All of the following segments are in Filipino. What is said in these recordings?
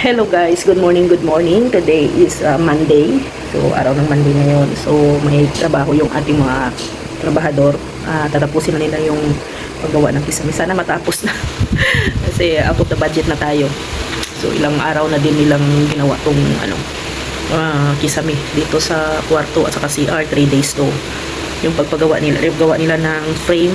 Hello guys, good morning, good morning. Today is Monday. So, araw ng Monday ngayon. So, may trabaho yung ating mga trabahador. Tatapusin na nila yung paggawa ng kisame. Sana matapos na. Kasi out of the budget na tayo. So, ilang araw na din nilang ginawa tong kisame dito sa kwarto at saka CR. 3 days to. Yung pagpagawa nila ng frame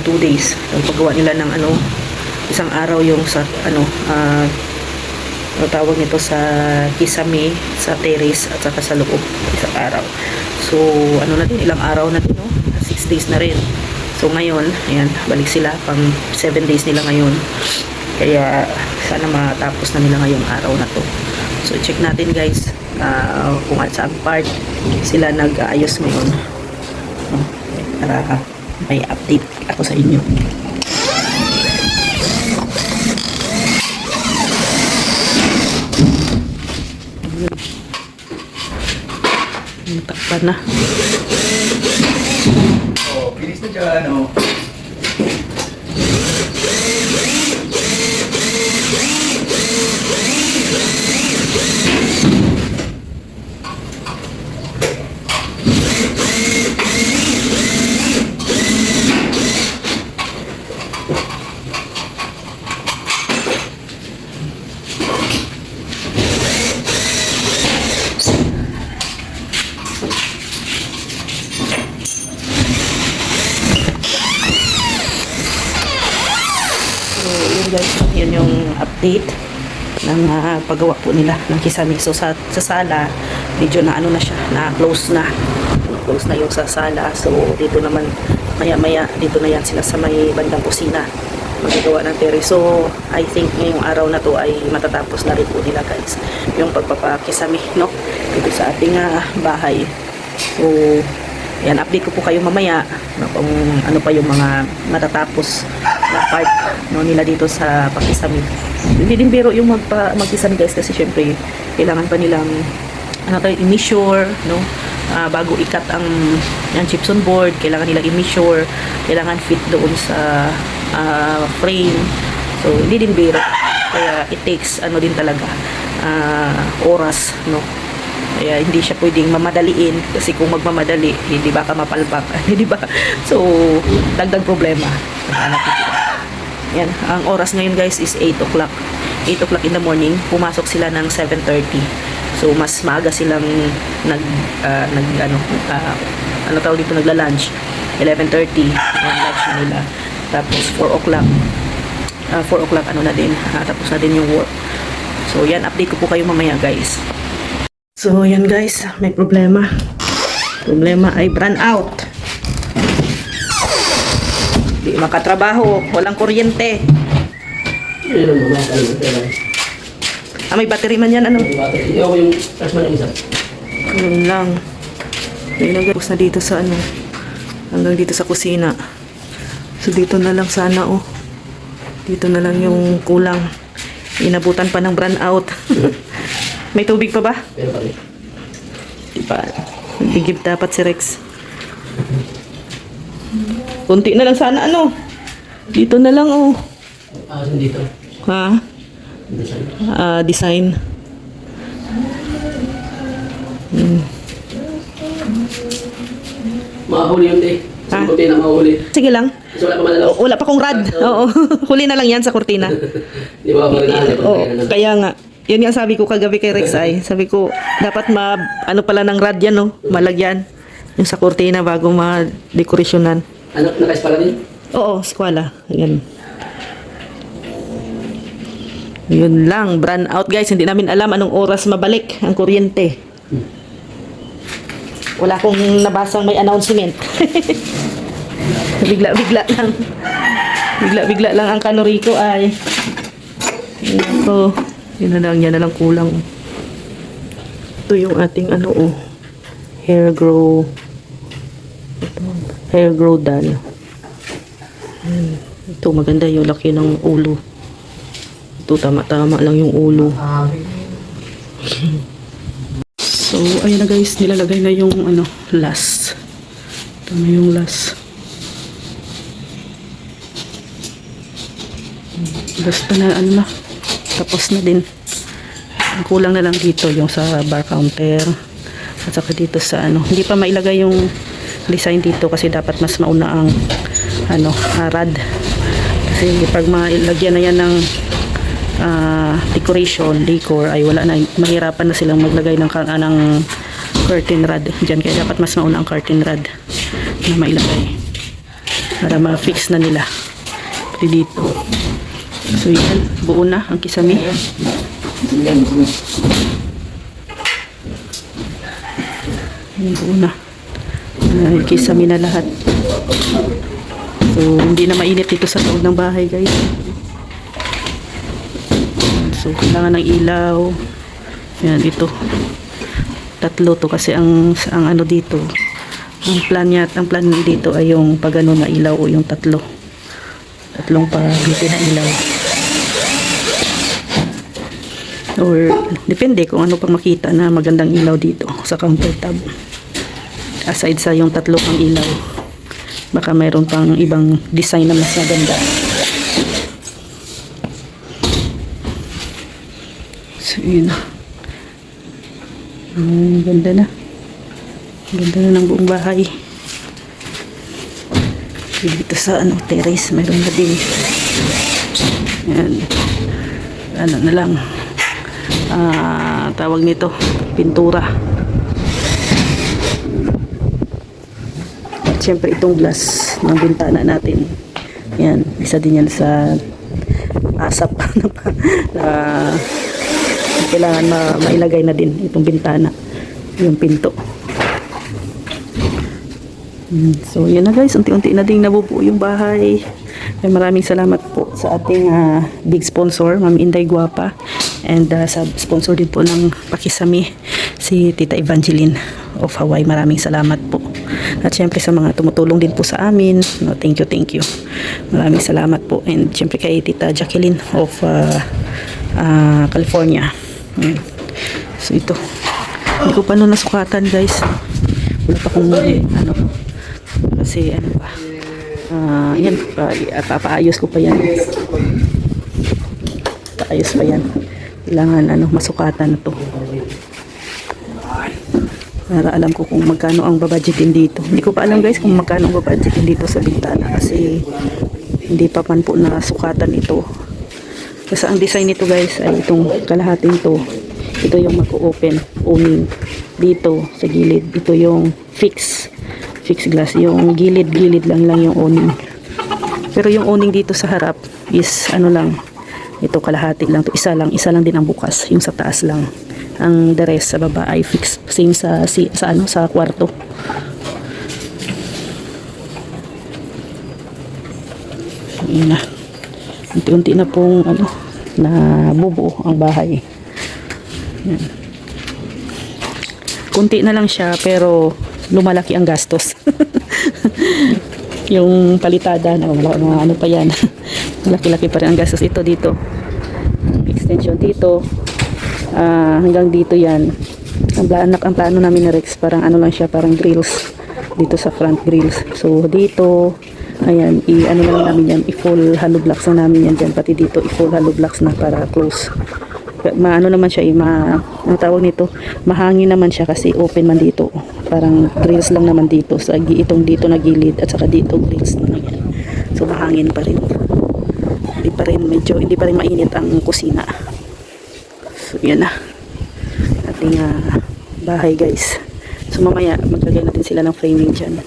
2 days. Yung paggawa nila ng isang araw yung sa tawag nito sa kisame sa terrace at saka sa loob, isang araw. So na din, ilang araw na din, 6 days na rin. So ngayon, ayan, balik sila pang 7 days nila ngayon. Kaya sana matapos na nila ngayong araw na to. So check natin guys kung at saan part sila nag-aayos ngayon. Para may update ako sa inyo. Takpan na. Oh, bilis na dyan, oh. Guys, yun yung update ng paggawa po nila ng kisame. So sa sala, medyo na na siya, na close na yung sa sala. So dito naman maya dito na yan sila sa may bandang kusina magagawa ng terrace. So I think ngayong araw na to ay matatapos na rin po nila guys yung pagpapakisame, no, dito sa ating bahay. So yan, update ko po kayo mamaya kung ano pa yung mga matatapos na part nila dito sa pakisame. Hindi din biro yung magkisame guys, kasi syempre kailangan pa nilang i-measure, no, bago ikat ang gypsum board. Kailangan nilang i-measure, kailangan fit doon sa frame. So hindi din biro, kaya it takes din talaga oras, no. Kaya hindi siya pwedeng mamadaliin, kasi kung magmamadali, hindi baka mapalpak, hindi ba? So, dagdag problema. Yan, ang oras ngayon guys is 8 o'clock. 8 o'clock in the morning, pumasok sila ng 7:30. So, mas maaga silang nagla-lunch. 11:30, yung lunch nila. Tapos 4 o'clock. 4 o'clock tapos na din yung work. So, yan, update ko po kayo mamaya guys. So, yan guys, may problema. Problema ay brand out. Di makatrabaho, walang kuryente. May battery man yan, ano? Yung flash man yung isa. Yun lang. Tapos na dito sa hanggang dito sa kusina. So, dito na lang sana, dito na lang yung kulang. Inabutan pa ng brand out. May tubig pa ba? Pero pa rin. Diba? Higip dapat si Rex. Kunti na lang sana, dito na lang, Dito. Ha? Design. Makahuli yun, te. Sa kurtina, makahuli. Sige lang. Kasi wala pa malalaw. Wala pa kong rad. Oo. Huli na lang yan sa kurtina. Di ba ako rin Oo. Kaya nga. Yun nga sabi ko kagabi kay Rex ay. Sabi ko, dapat pala ng rad yan, malagyan. Yung sa kurtina bago ma-dekorasyonan. Naka-espala din? Oo, eskwela. Ayan. Yun lang. Brand out guys. Hindi namin alam anong oras mabalik ang kuryente. Wala akong nabasang may announcement. Bigla-bigla lang. Bigla-bigla lang ang kanuriko ay. Ito. Yan na lang kulang. Ito yung ating hair grow doll. Ito maganda yung laki ng ulo. Ito tama-tama lang yung ulo. So ayun na guys, nilalagay na yung last. Ito na yung last. Basta na tapos na din. Ang kulang na lang dito yung sa bar counter at saka dito sa ano, hindi pa mailagay yung design dito kasi dapat mas mauna ang ano, rad, kasi pag mailagyan na yan ng decor ay wala na, mahirapan na silang maglagay ng curtain rod dyan, kaya dapat mas mauna ang curtain rod na mailagay para ma-fix na nila dito. So yan, buo na ang kisame. Yan, buo na. Kisame na lahat. So hindi na mainit dito sa loob ng bahay, guys. So kailangan ng ilaw. Yan, ito. 3 to kasi ang ano dito, ang plan dito ay yung pag ano na ilaw o yung 3 pagbitin na ilaw, or depende kung ano pang makita na magandang ilaw dito sa countertop, aside sa yung 3 pang ilaw, baka mayroon pang ibang design na mas maganda. So yun, ganda na ng buong bahay. Dito sa ano, terrace mayroon na din. Yan, ano na lang, tawag nito, pintura. At syempre itong glass ng bintana natin, yan, isa din yan sa asap na kailangan mailagay na din itong bintana, yung pinto. So yun na guys, unti-unti na din nabubuo yung bahay. Ay, maraming salamat po sa ating big sponsor, Ma'am Inday Guapa, and sa sponsor din po ng pakisami, si Tita Evangeline of Hawaii. Maraming salamat po. At syempre sa mga tumutulong din po sa amin, no, thank you. Maraming salamat po. And syempre kay Tita Jacqueline of California. So ito, hindi ko pa nun nasukatan, guys. Wala pa kung ano, kasi ano pa, yan, papaayos ko pa yan. Paayos pa yan. Kailangan ano, masukatan na to para alam ko kung magkano ang babudgetin dito. Hindi ko pa alam, guys, kung magkano ang babudgetin dito sa bintana kasi hindi pa man po nasukatan ito. Kasi ang design nito, guys, ay itong kalahating to. Ito yung mag-open owning dito sa gilid. Ito yung fixed glass. Yung gilid lang yung owning. Pero yung owning dito sa harap is ano lang, ito kalahati lang to. Isa lang din ang bukas. Yung sa taas lang. Ang the rest sa baba ay fixed. Same sa ano, sa kwarto. Yun na. Unti-unti na pong ano, na bubuo ang bahay. Yan. Kunti na lang siya pero lumalaki ang gastos. Yung palitada na mga ano pa yan. Laki-laki pa rin ang gastos. Ito dito, extension dito, hanggang dito yan. Ang plano namin na Rex, parang ano lang siya, parang grills dito sa front grills. So dito, ayan, ano lang namin yan, i-full hollow blocks na namin yan dyan, pati dito i-full hollow blocks na para close. Maano naman siya, ang tawag nito, mahangin naman siya kasi open man dito. Parang grills lang naman dito sa itong dito na gilid at saka dito grills naman yan. So mahangin pa rin. Hindi pa rin mainit ang kusina. So yan na. Ating bahay, guys. So mamaya maglagay natin sila ng framing dyan.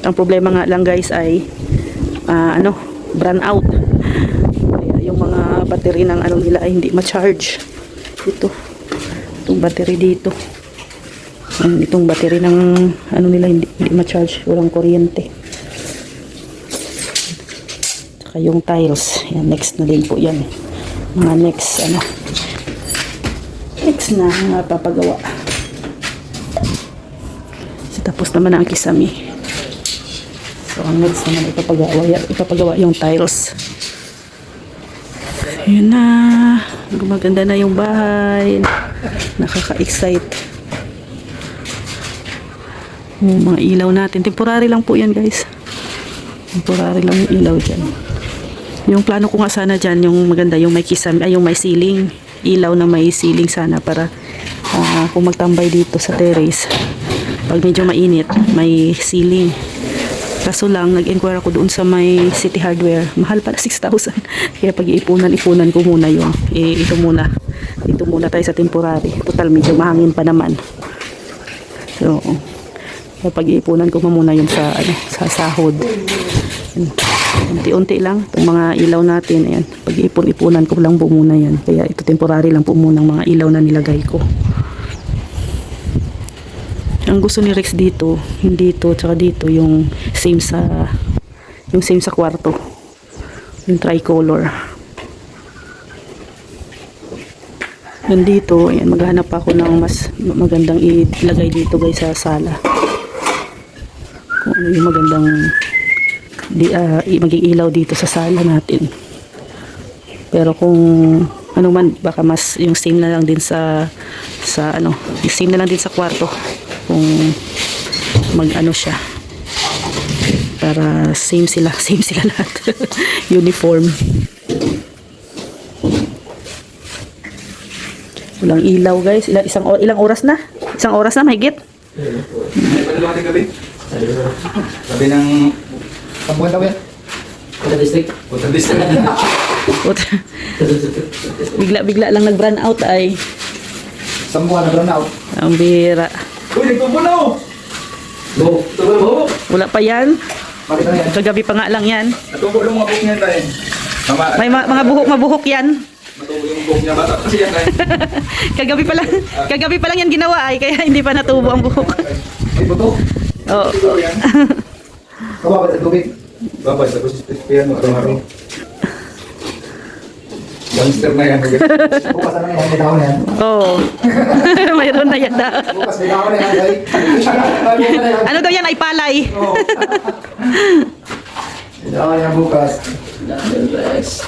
Ang problema nga lang, guys, ay brand out. Yung mga battery ng ano nila ay hindi ma-charge. Itong battery dito. Itong battery ng ano nila hindi ma-charge, walang kuryente. Saka yung tiles, yan, next na din po yan. Mga next na papagawa. So, tapos naman ang kisame. So ang next naman ipapagawa yung tiles. Yun na, gumaganda na yung bahay, nakaka-excite. Yung mga ilaw natin, temporary lang po yan, guys. Temporary lang yung ilaw dyan. Yung plano ko nga sana dyan, yung maganda, yung may kisame, ay yung may ceiling. Ilaw na may ceiling sana para kung magtambay dito sa terrace, pag medyo mainit, may ceiling. Kaso lang, nag-inquire ako doon sa may City Hardware. Mahal pala, 6,000. Kaya pag-iipunan ko muna yung, ito muna. Dito muna tayo sa temporary. Total, medyo mahangin pa naman. So, pag-iipunan ko muna yung sa sahod. Unti-unti lang itong mga ilaw natin. Ayan, pag-iipon-ipunan ko lang po muna yan. Kaya ito temporary lang po muna ang mga ilaw na nilagay ko. Ang gusto ni Rex dito, hindi ito, tsaka dito yung same sa kwarto. Yung tricolor. Nandito, ayan, maghanap ako ng mas magandang ilagay dito guys sa sala. Kung ano yung magandang maging ilaw dito sa sala natin. Pero kung ano man, baka mas yung same na lang din yung same na lang din sa kwarto. Kung mag-ano siya. Para same sila lahat. Uniform. Walang ilaw guys. Ilang oras na? Isang oras na mahigit? Pwede gabi. Gabi ng Tambuhan daw yan. Sa district. Punta district. Bigla lang nag-run out ay. Sambuhan na run out. Ang bira. Uy, nagtubo na oh! Go. Tuloy mo. Wala pa yan. Bakit na yan? Kagabi pa nga lang yan. Natubo yung mga buhok niya tayo. May mga mabuhok yan. Natubo yung buhok niya. Bata kasi yan tayo. Kagabi pa lang yan ginawa ay kaya hindi pa natubo ang buhok. Ay, buto. Oo. Ito yan. Kababad sa tubig. Babad sa kusispiyan mo. Araw-araw. Monster na yan. Bukas na yan. May tao na yan. Oo. Mayroon na yan. Bukas may tao na yan. Ano daw yan ay palay. Oo. May tao na yan bukas. Rex.